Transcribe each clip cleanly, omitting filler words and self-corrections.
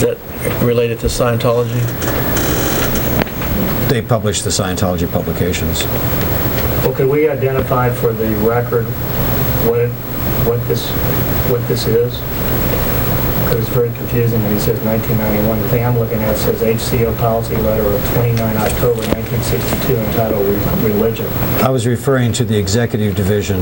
that related to Scientology? They publish the Scientology publications. Well, could we identify for the record what this is? Because it's very confusing when he says 1991. The thing I'm looking at says HCO policy letter of 29 October 1962 entitled Religion. I was referring to the Executive Division,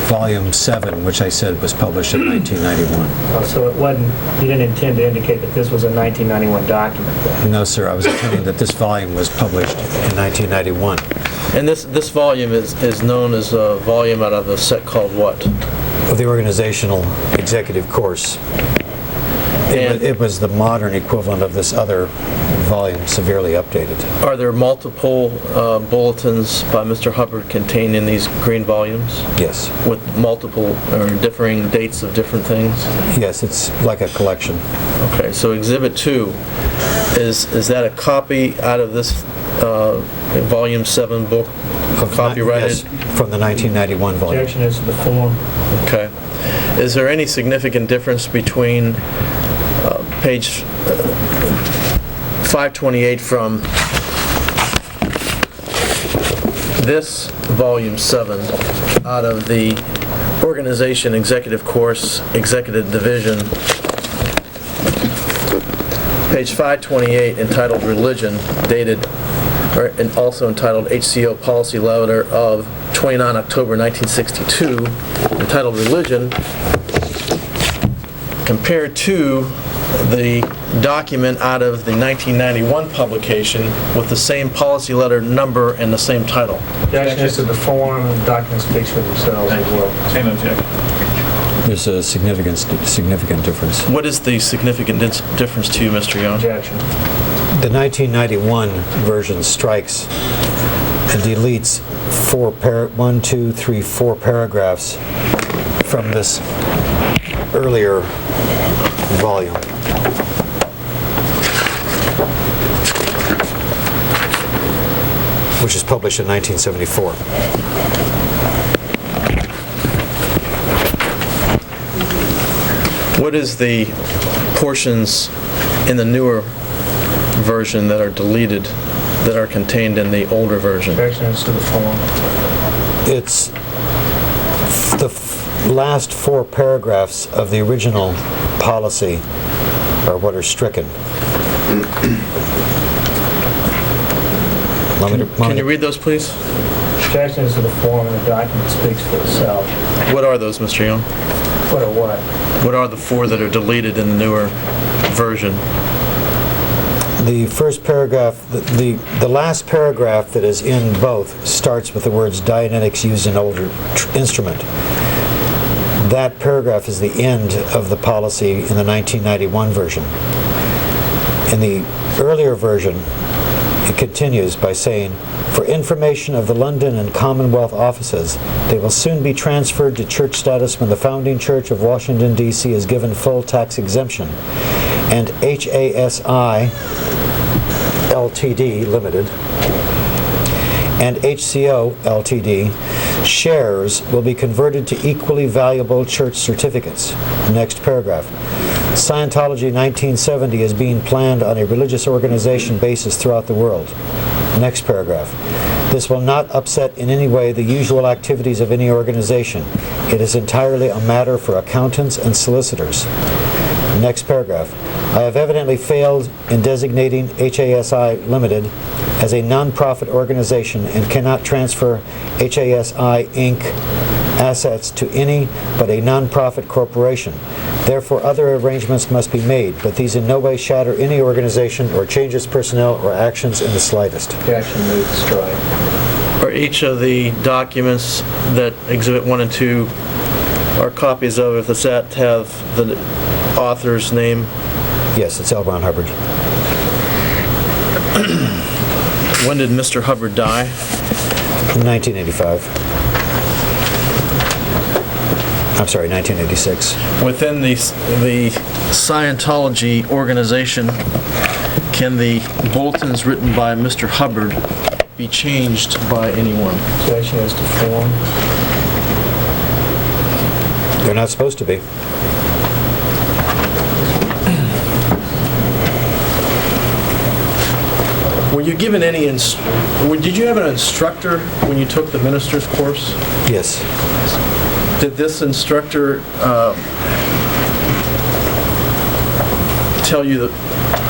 Volume 7, which I said was published in 1991. So it wasn't, you didn't intend to indicate that this was a 1991 document then? No, sir. I was intending that this volume was published in 1991. And this volume is known as a volume out of a set called what? Of the Organizational Executive Course. It was the modern equivalent of this other volume, severely updated. Are there multiple bulletins by Mr. Hubbard contained in these green volumes? Yes. With multiple or differing dates of different things? Yes, it's like a collection. Okay, so Exhibit 2, is that a copy out of this Volume 7 book, copyrighted? Yes, from the 1991 volume. Objection is to the form. Okay. Is there any significant difference between page 528 from this Volume 7 out of the Organization Executive Course, Executive Division, page 528 entitled Religion, dated, and also entitled HCO Policy Letter of 29 October 1962, entitled Religion, compared to the document out of the 1991 publication with the same policy letter number and the same title? Objection is to the form, and the document speaks for themselves as well. Same objection. There's a significant difference. What is the significant difference to you, Mr. Young? Objection. The 1991 version strikes and deletes 4 paragraphs from this earlier volume. Which is published in 1974. What is the portions in the newer version that are deleted that are contained in the older version? Objection is to the form. It's the last 4 paragraphs of the original policy are what are stricken. Can you read those, please? Objection is to the form, and the document speaks for itself. What are those, Mr. Young? What or what? What are the 4 that are deleted in the newer version? The first paragraph, the last paragraph that is in both starts with the words Dianetics used in older instrument. That paragraph is the end of the policy in the 1991 version. In the earlier version, it continues by saying, for information of the London and Commonwealth offices, they will soon be transferred to church status when the founding church of Washington, D.C. is given full tax exemption, and HASI Ltd. Limited and HCO Ltd. shares will be converted to equally valuable church certificates. Next paragraph. Scientology 1970 is being planned on a religious organization basis throughout the world. Next paragraph. This will not upset in any way the usual activities of any organization. It is entirely a matter for accountants and solicitors. Next paragraph. I have evidently failed in designating HASI Limited as a non-profit organization and cannot transfer HASI Inc. assets to any but a non-profit corporation. Therefore, other arrangements must be made, but these in no way shatter any organization or change its personnel or actions in the slightest. Objection, move to strike. Are each of the documents that Exhibit 1 and 2 are copies of, if the set have the author's name? Yes, it's L. Ron Hubbard. When did Mr. Hubbard die? 1985. I'm sorry, 1986. Within the Scientology organization, can the bulletins written by Mr. Hubbard be changed by anyone? Objection is to form. They're not supposed to be. Were you given any, did you have an instructor when you took the minister's course? Yes. Did this instructor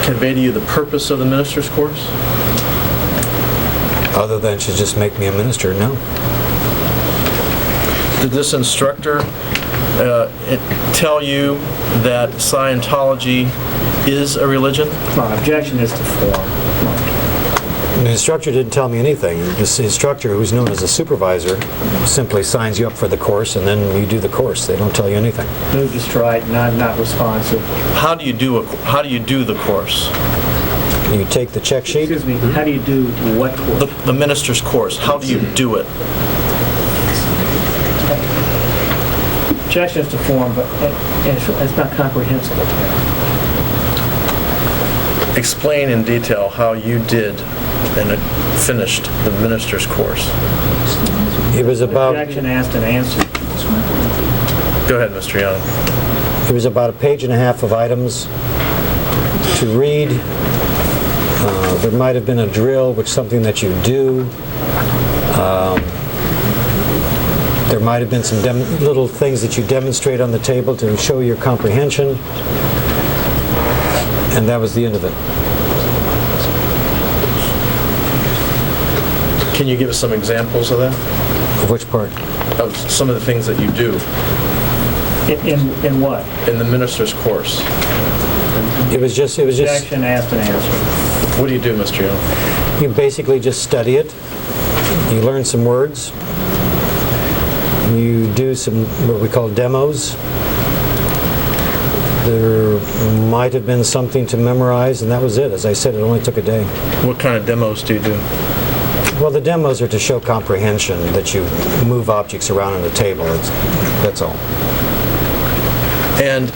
convey to you the purpose of the minister's course? Other than to just make me a minister, no. Did this instructor tell you that Scientology is a religion? My objection is to form. The instructor didn't tell me anything. This instructor, who's known as a supervisor, simply signs you up for the course, and then you do the course. They don't tell you anything. Move to strike, not responsive. How do you do the course? You take the check sheet. Excuse me, how do you do what course? The minister's course. How do you do it? Objection is to form, but it's not comprehensible. Explain in detail how you did and finished the minister's course. It was about... Objection asked and answered. Go ahead, Mr. Young. It was about a page and a half of items to read. There might have been a drill, which is something that you do. There might have been some little things that you demonstrate on the table to show your comprehension. And that was the end of it. Can you give us some examples of that? Of which part? Of some of the things that you do In what? in the minister's course. It was just... Objection asked and answered. What do you do, Mr. Young? You basically just study it. You learn some words. You do some what we call demos. There might have been something to memorize, and that was it. As I said, it only took a day. What kind of demos do you do? Well, the demos are to show comprehension, that you move objects around on the table. That's all. And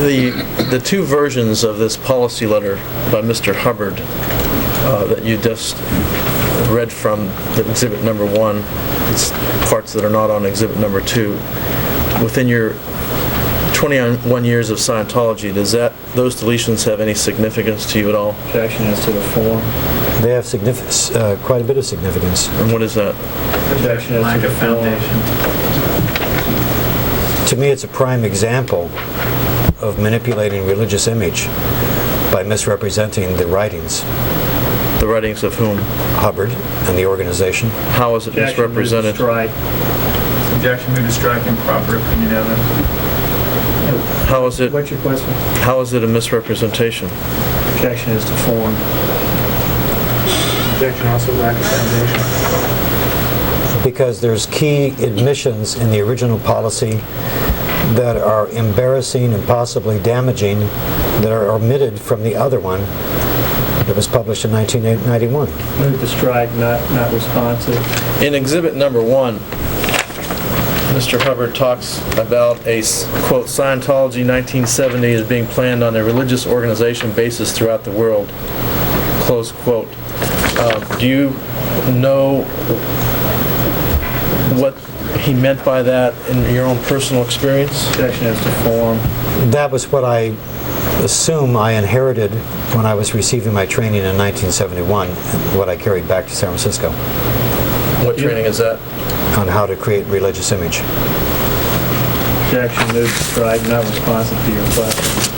the two versions of this policy letter by Mr. Hubbard that you just read from the exhibit number 1, it's parts that are not on exhibit number 2. Within your 21 years of Scientology, does those deletions have any significance to you at all? Objection as to the form. They have significance, quite a bit of significance. And what is that? Objection as to the foundation. To me, it's a prime example of manipulating religious image by misrepresenting the writings. The writings of whom? Hubbard and the organization. How is it misrepresented? Objection moved to strike improper opinion evidence. How is it? What's your question? How is it a misrepresentation? Objection is to form. Objection also lack of foundation. Because there's key admissions in the original policy that are embarrassing and possibly damaging that are omitted from the other one that was published in 1991. Move to strike, not responsive. In exhibit number 1, Mr. Hubbard talks about a, quote, Scientology 1970 is being planned on a religious organization basis throughout the world, close quote. Do you know what he meant by that in your own personal experience? Objection as to form. That was what I assume I inherited when I was receiving my training in 1971, what I carried back to San Francisco. What training is that? On how to create religious image. Objection moved to strike, not responsive to your question.